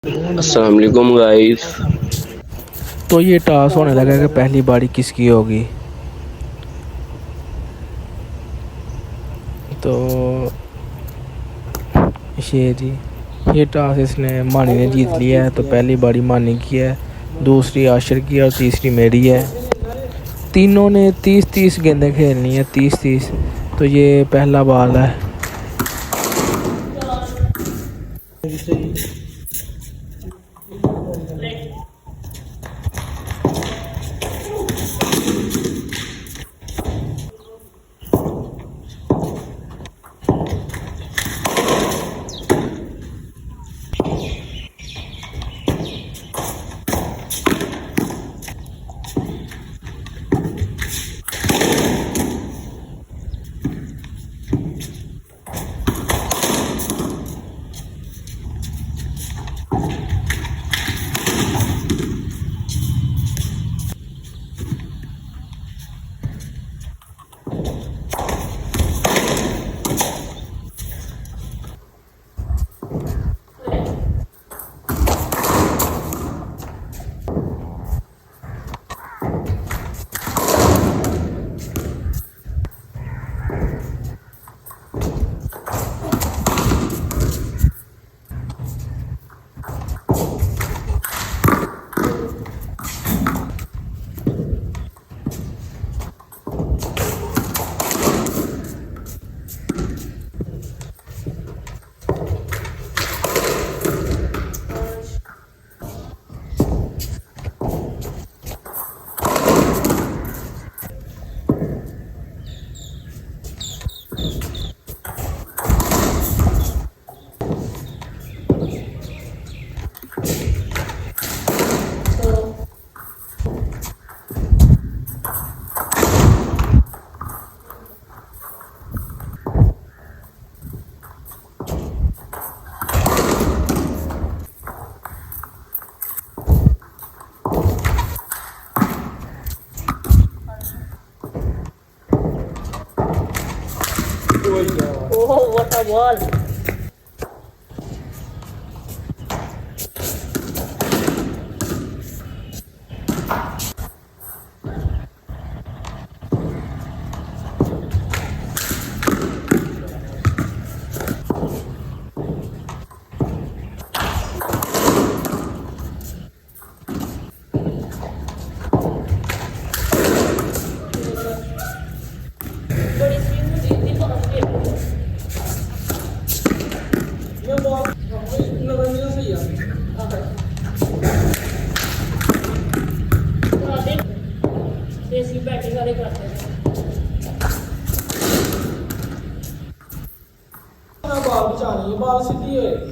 अस्सलाम वालेकुम गाइस। तो ये टास्क होने लगा कि पहली बारी किसकी होगी। तो ये जी ये टास्क इसने मानी ने जीत लिया है। तो पहली बारी मानी की है, दूसरी आशिर की और तीसरी मेरी है। तीनों ने 30-30 गेंदें खेलनी है, 30-30। तो ये पहला बॉल है। Oh, what a ball! देसी बैटिंग वाले करते हैं। बाल बचानी है, बाल सीधी है।